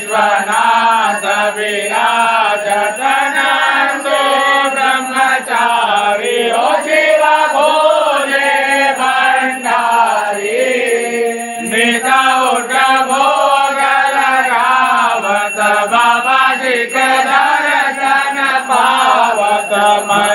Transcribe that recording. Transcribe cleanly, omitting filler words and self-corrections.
विश्वनाथ विराजत नंदो ब्रह्मचारी ओ शिव भोले भंडारी निजा उठ भोग लगावत बाबा जी के दर्शन पावत मन